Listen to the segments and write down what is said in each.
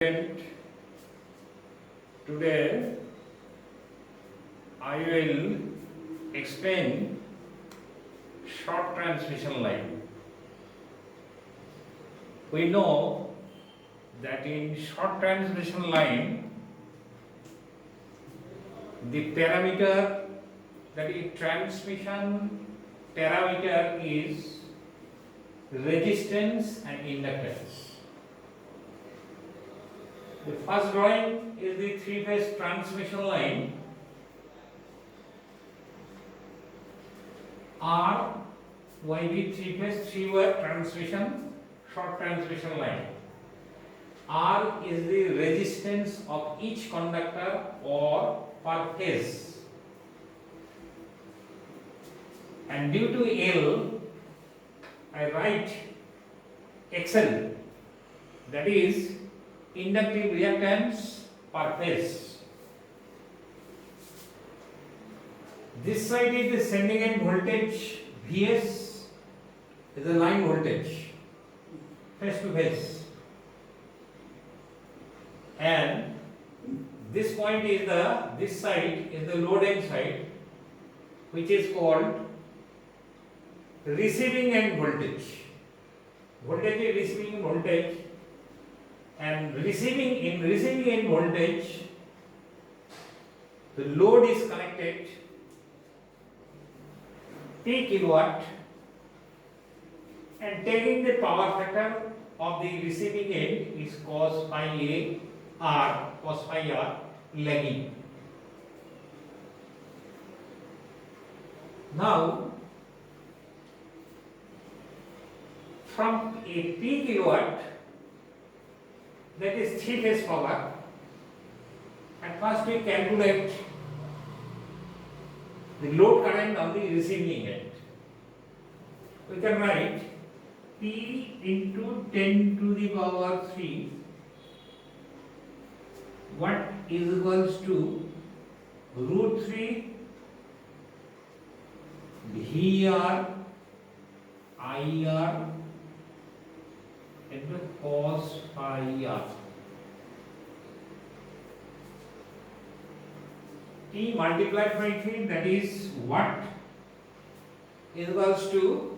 Today I will explain short transmission line. We know that in short transmission line the parameter, that is transmission parameter, is resistance and inductance. The first drawing is the three-phase transmission line. R, YB three-phase, three-wire transmission, short transmission line. R is the resistance of each conductor or per phase. And due to L, I write XL, that is inductive reactance per phase. This side is the sending end voltage, Vs is the line voltage, phase to phase, and this point is this side is the load end side, which is called receiving end voltage. Voltage is receiving voltage, and receiving end voltage, the load is connected P kilowatt, and taking the power factor of the receiving end is cos phi A R, cos phi R lagging. Now from a P kilowatt, that is three phase power, at first we calculate the load current on the receiving end. We can write P into 10 to the power 3 what is equals to root 3 VR IR into cos phi R. T multiplied by 3, that is what is equals to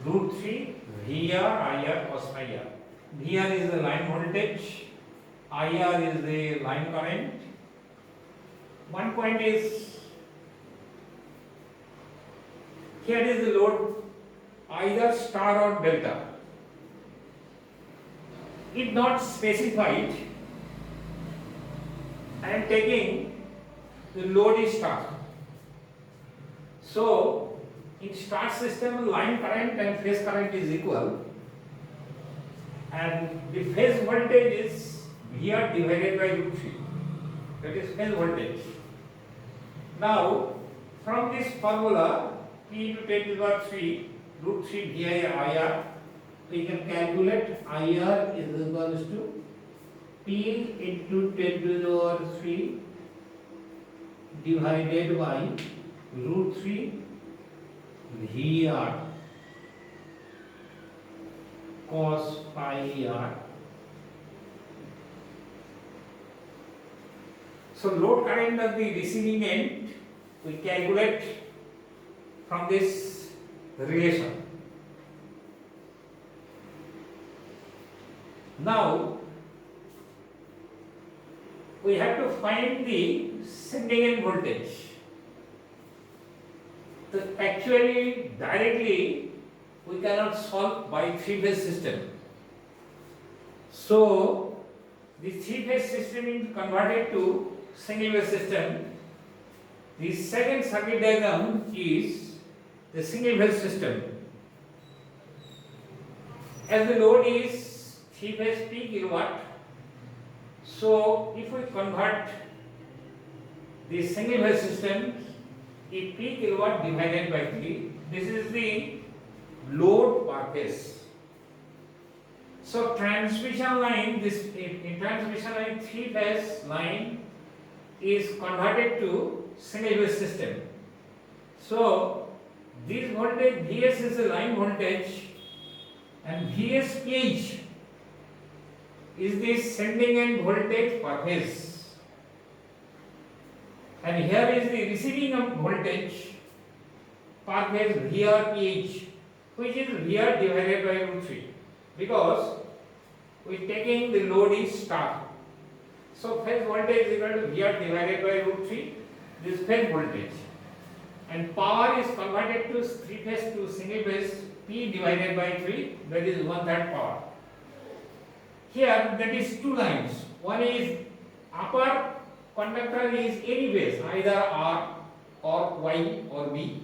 root 3 VR IR cos phi R. VR is the line voltage, IR is the line current. One point is, here is the load either star or delta. If not specified, I am taking the load is star. So in star system, line current and phase current is equal, and the phase voltage is VR divided by root 3, that is phase voltage. Now from this formula, P into 10 to the power 3 root 3 VI IR, we can calculate IR is equals to P into 10 to the power 3 divided by root 3 VR cos phi R. So load current of the receiving end we calculate from this relation. Now we have to find the sending end voltage. So actually directly we cannot solve by three phase system. So the three phase system is converted to single phase system. The second circuit diagram is the single phase system. As the load is 3 phase P kilowatt, so if we convert the single phase system, if P kilowatt divided by 3, this is the load per phase. So transmission line, this in transmission line, 3 phase line is converted to single phase system. So this voltage Vs is a line voltage, and Vs pH is the sending end voltage per phase, and here is the receiving end voltage per phase VRPH, which is VR divided by root 3, because we taking the load is star. So phase voltage is equal to VR divided by root 3, this phase voltage, and power is converted to 3 phase to single phase, P divided by 3, that is 1/3 power. Here that is two lines, one is upper conductor is any phase, either R or Y or B,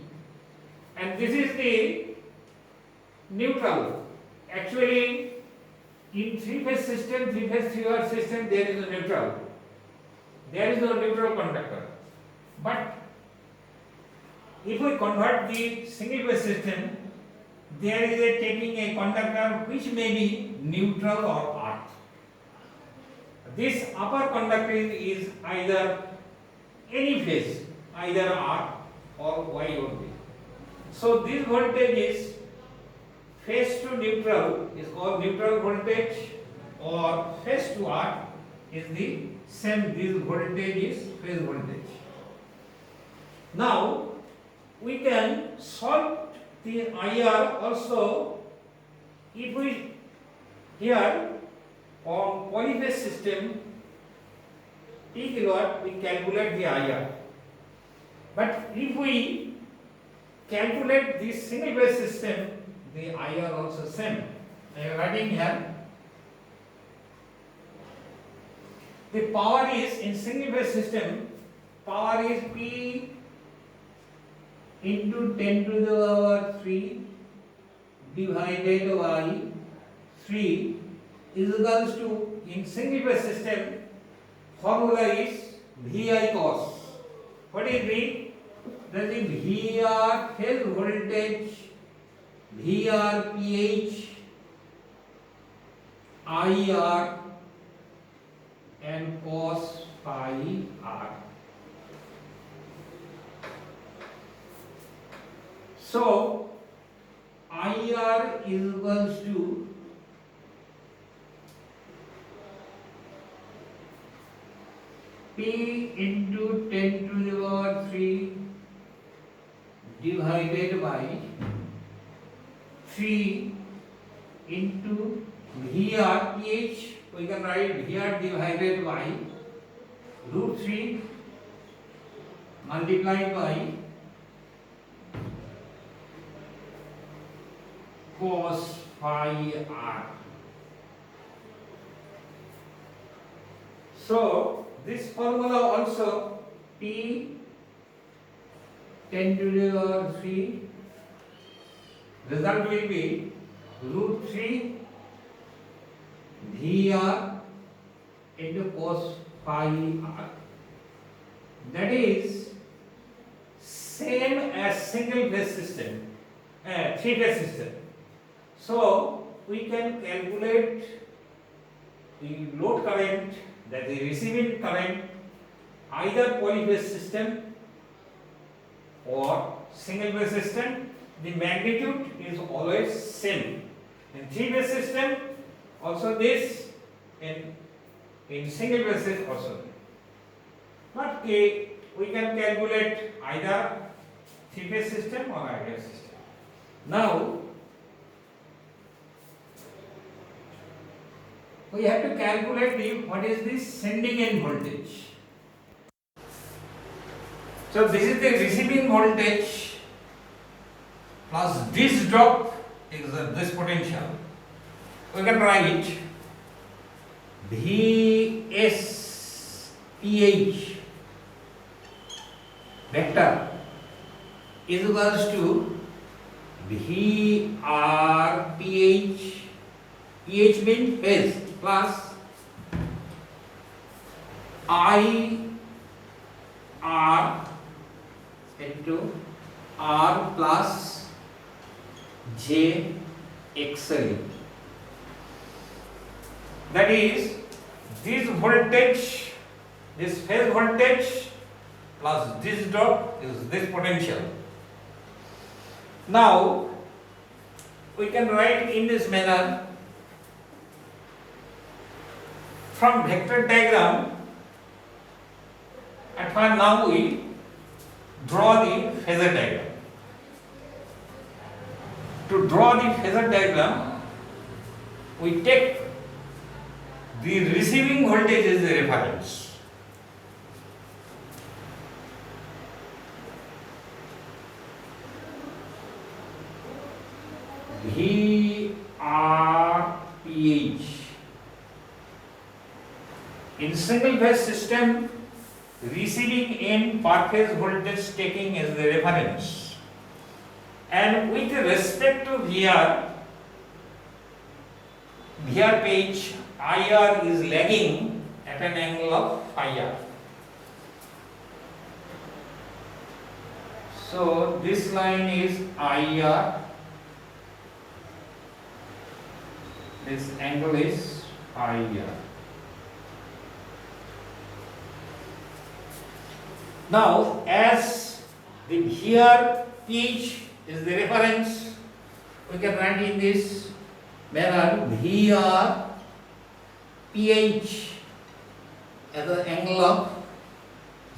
and this is the neutral. Actually in three phase system, three phase three wire system, there is a neutral. There is no neutral conductor. But if we convert the single phase system, there is a taking a conductor which may be neutral or earth. This upper conductor is either any phase, either R or Y or B. So this voltage is phase to neutral is called neutral voltage, or phase to earth is the same. This voltage is phase voltage. Now we can solve the IR also if we here on polyphase system P kilowatt we calculate the IR. But if we calculate this single phase system, the IR also same. I am writing here. The power is in single phase system, power is P into 10 to the power 3 divided by 3 is equals to, in single phase system, formula is VI cos. What is V? That is VR phase voltage, VRPH, IR and cos phi R. So IR is equals to P into 10 to the power 3 divided by 3 into VRPH. We can write VR divided by root 3 multiplied by cos phi R. So this formula also P 10 to the power 3, result will be root 3 VR into cos phi R. That is same as single phase system, three phase system. So we can calculate the load current, that the receiving current, either polyphase system or single phase system. The magnitude is always same. In three phase system also this, in single phase system also. But we can calculate either three phase system or ideal system. Now we have to calculate what is the sending end voltage. So this is the receiving voltage plus this drop is this potential. We can write VSPH vector is equals to VRPH, PH means phase, plus IR into R plus JXL. That is this voltage, this phase voltage plus this drop is this potential. Now we can write in this manner from vector diagram, at first now we draw the phasor diagram. To draw the phasor diagram, we take the receiving voltage as a reference. VRPH. In single phase system, receiving end per phase voltage taking as the reference, and with respect to VRPH, IR is lagging at an angle of phi r. So this line is IR, this angle is phi r. Now, as the VRPH is the reference, we can write in this manner VRPH as an angle of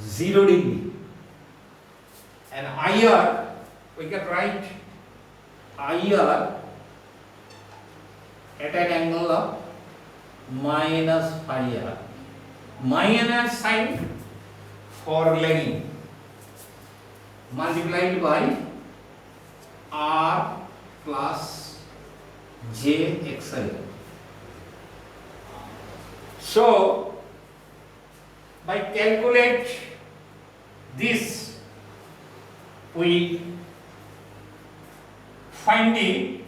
0 degree, and IR we can write IR at an angle of minus phi r. Minus sign for lagging multiplied by R plus JXL. So by calculate this, we find the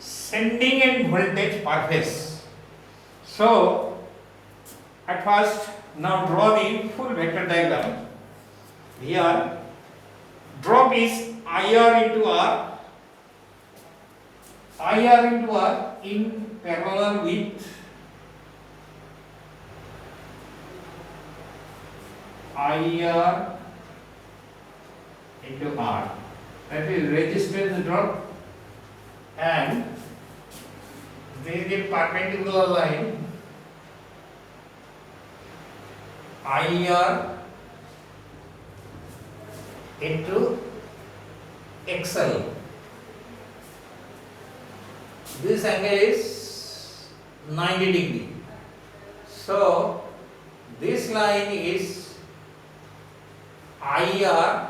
sending end voltage per phase. So at first, now draw the full vector diagram. Here, drop is IR into R. IR into R in parallel with IR into R. That is resistance drop, and this is the perpendicular line IR into XL. This angle is 90 degree. So this line is IR.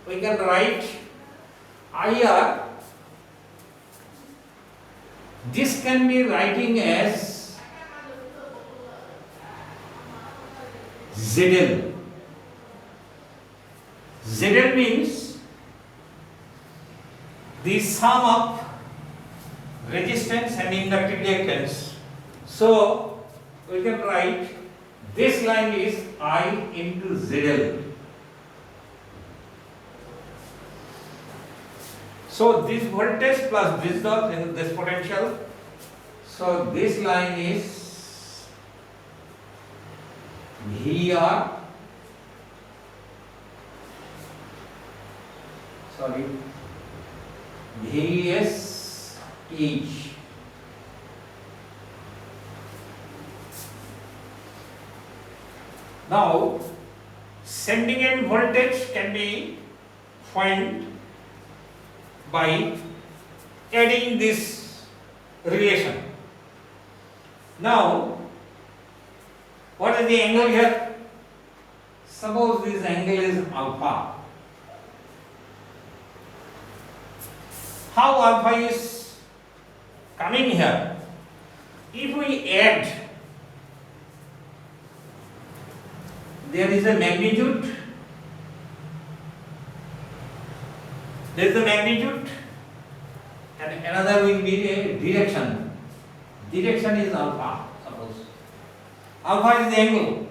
We can write IR. This can be writing as ZL. ZL means the sum of resistance and inductive reactance. So we can write this line is I into ZL. So this voltage plus this dot in this potential. So this line is VR, VSH. Now, sending end voltage can be found by adding this relation. Now, what is the angle here? Suppose this angle is alpha. How alpha is coming here? If we add, there is a magnitude, there is a magnitude, and another will be a direction. Direction is alpha, suppose. Alpha is the angle.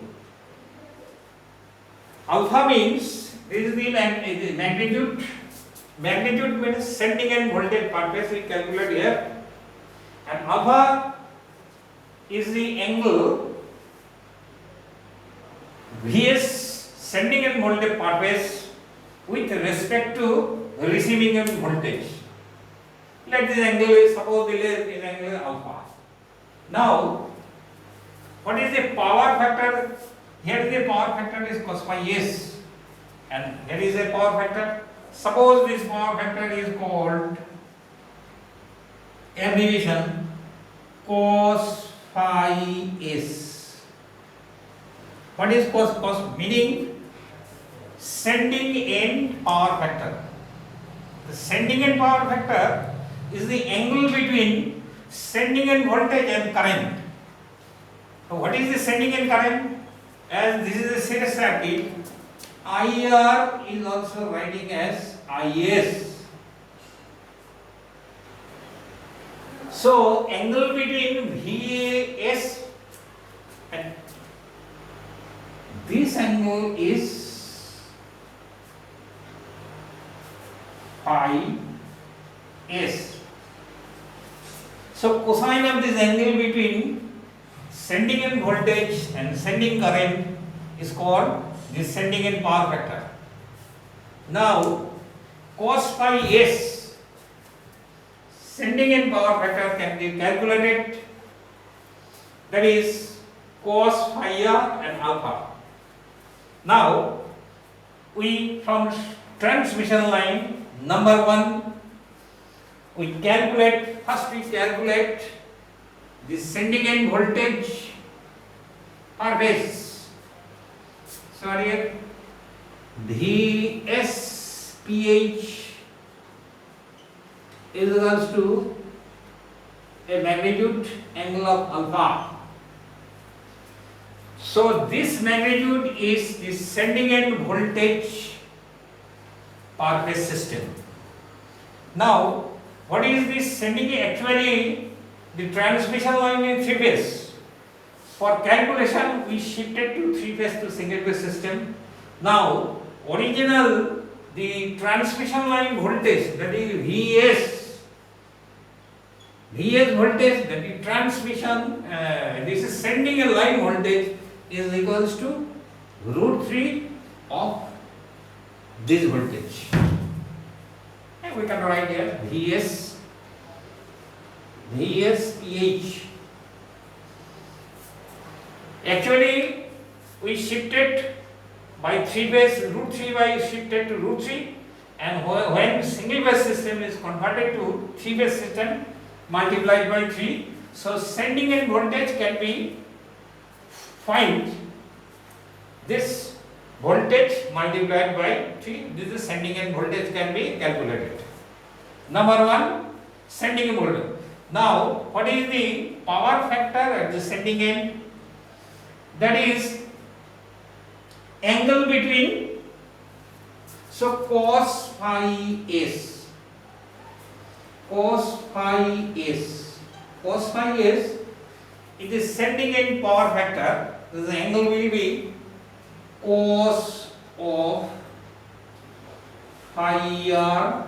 Alpha means this is the magnitude. Magnitude means sending end voltage per phase, we calculate here. And alpha is the angle Vs sending end voltage per phase with respect to receiving end voltage. Let this angle is, suppose this angle is alpha. Now what is the power factor? Here the power factor is cos phi s, and here is a power factor. Suppose this power factor is called abbreviation cos phi s. What is cos? Meaning sending end power factor. The sending end power factor is the angle between sending end voltage and current. So what is the sending end current? As this is a series circuit, IR is also writing as IS. So angle between VAS and this angle is phi s. So cosine of this angle between sending end voltage and sending current is called the sending end power factor. Now cos phi s, sending end power factor, can be calculated. That is cos phi r and alpha. Now we, from transmission line number 1, we calculate the sending end voltage per phase. So here VSPH is equals to a magnitude angle of alpha. So this magnitude is the sending end voltage per phase system. Now what is this sending end? Actually the transmission line in 3 phase. For calculation we shifted to 3 phase to single phase system. Now original the transmission line voltage, that is VS voltage, that is transmission, this is sending a line voltage, is equals to √3 of this voltage. And we can write here VSPH. Actually we shifted by 3 phase, √3 by shifted to √3, and when single phase system is converted to 3 phase system, multiplied by 3. So sending end voltage can be find this voltage multiplied by 3. This is sending end voltage can be calculated. Number 1, sending end voltage. Now what is the power factor at the sending end? That is angle between, so cos phi s, it is sending end power factor. This angle will be cos of phi r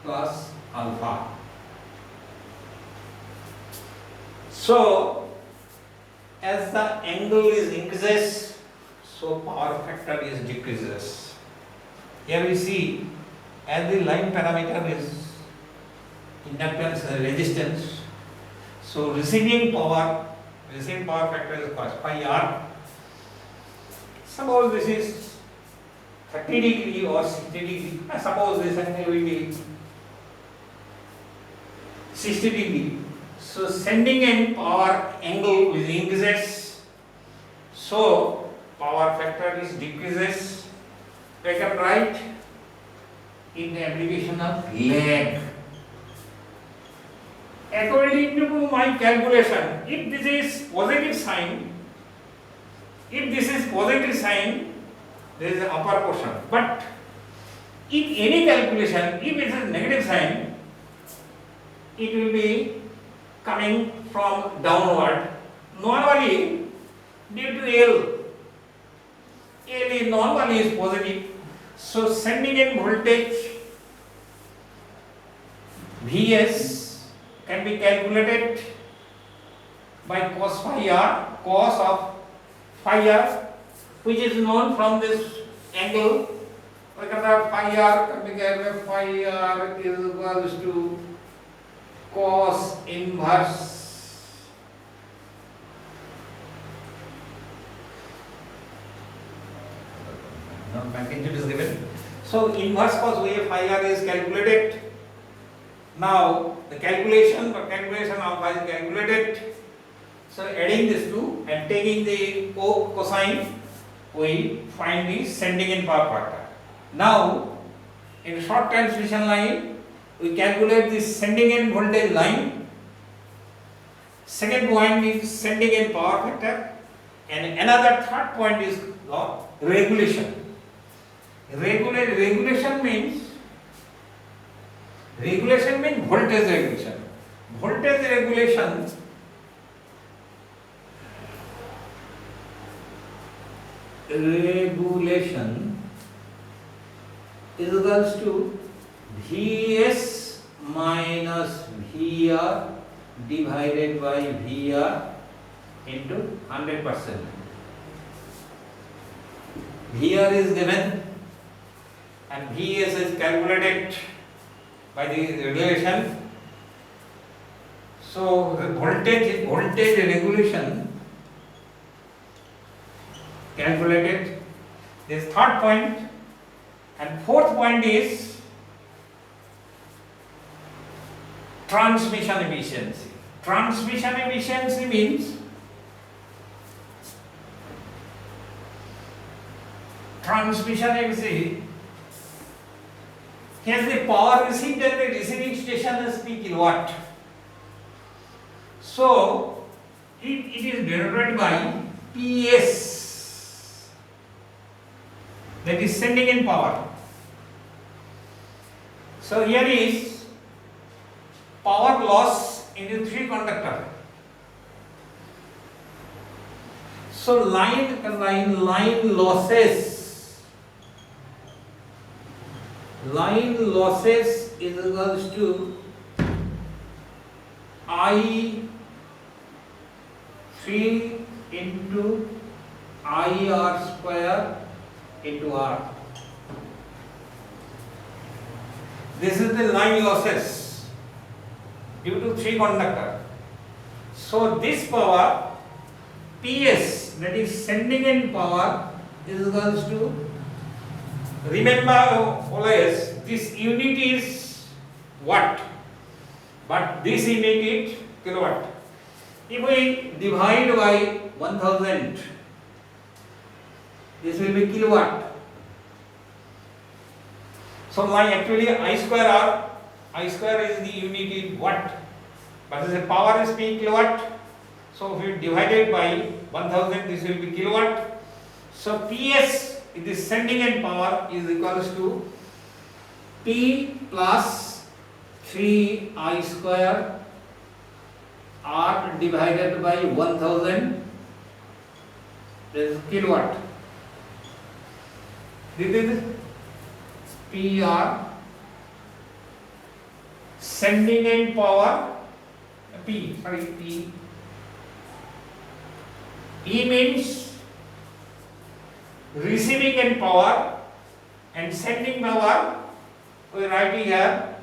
plus alpha. So as the angle is increases, so power factor is decreases. Here we see, as the line parameter is inductance and resistance, so receiving power factor is cos phi r. Suppose this is 30 degree or 60 degree. Suppose this angle will be 60 degree. So sending end power angle will increases, so power factor is decreases. I can write in the abbreviation of lag. According to my calculation, if this is positive sign, there is an upper portion. But in any calculation, if it is negative sign, it will be coming from downward. Normally, due to L normally is positive. So sending end voltage Vs can be calculated by cos phi r, cos of phi r, which is known from this angle. We can have phi r can be calculated. Phi r is equals to cos inverse magnitude is given. So inverse cos wave phi r is calculated. Now the calculation of phi is calculated. So adding this two and taking the cosine, we find the sending end power factor. Now in short transmission line, we calculate the sending end voltage line. Second point is sending end power factor, and another third point is regulation. Regulation means voltage regulation. Voltage regulation is equals to Vs minus Vr divided by Vr into 100%. Vr is given and Vs is calculated by the regulation. So the voltage regulation calculated. This third point, and fourth point is transmission efficiency. Transmission efficiency means here the power received at the receiving station is P kilowatt. So it is denoted by PS, that is sending in power. So here is power loss in the three conductor. So line losses is equals to I3 into IR square into R. This is the line losses due to three conductor. So this power PS, that is sending end power, is equals to, remember always this unit is watt, but this unit is kilowatt. If we divide by 1000, this will be kilowatt. So my actually I square is the unit in watt, but the power is P kilowatt. So if we divide it by 1000, this will be kilowatt. So PS, the sending end power, is equals to P plus 3I square R divided by 1000, this is kilowatt. This is PR, sending end power, P. E means receiving end power, and sending power we write here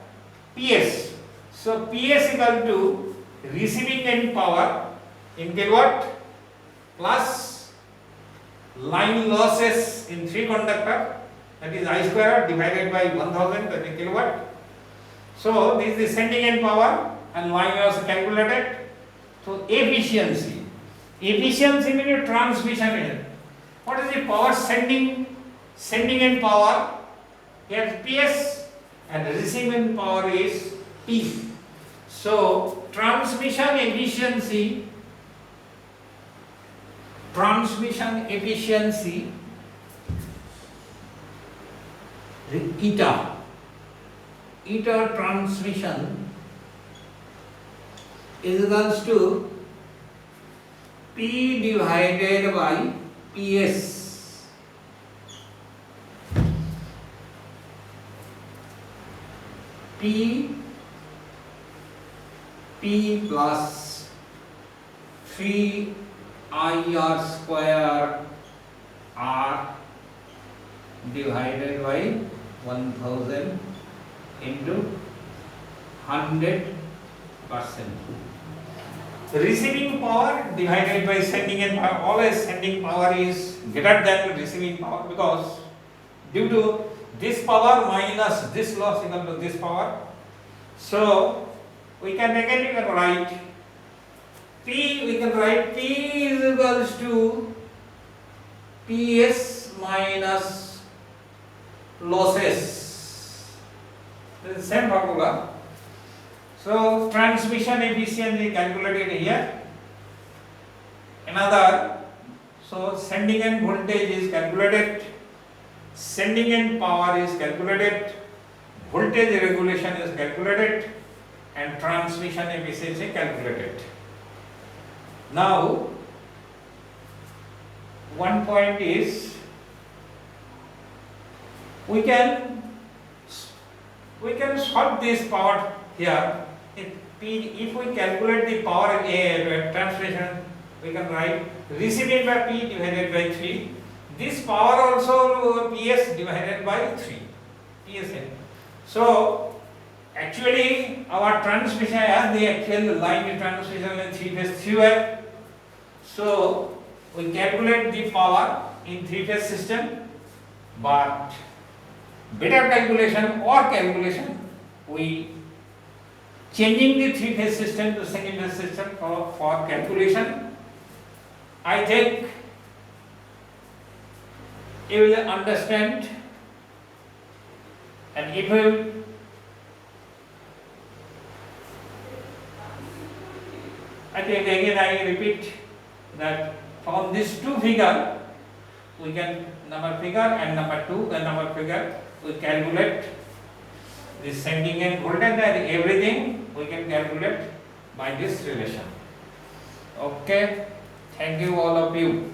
PS. So PS equal to receiving end power in kilowatt plus line losses in three conductor, that is I square divided by 1000, that is kilowatt. So this is the sending end power and line loss calculated. So efficiency means transmission energy. What is the power sending end power? Here PS, and receiving power is P. So transmission efficiency eta transmission is equals to P divided by PS. P plus 3 IR square R divided by 1000 into 100%. Receiving power divided by sending end power. Always sending power is greater than receiving power, because due to this power minus this loss equal to this power. So we can again write P, we can write P is equals to PS minus losses. This is same formula. So transmission efficiency calculated here. Another, so sending end voltage is calculated, sending end power is calculated, voltage regulation is calculated, and transmission efficiency calculated. Now one point is we can solve this power here. If we calculate the power transmission, we can write receiving by P divided by 3. This power also PS divided by 3. PSN. So actually our transmission as the actual line transmission in 3-phase 3-wire. So we calculate the power in 3-phase system, but better calculation we changing the 3-phase system to single-phase system for calculation. I think you will understand, and if you I think again I repeat that from these two figure we can number figure and number 2 the number figure we calculate the sending end voltage and everything we can calculate by this relation. Okay, thank you all of you.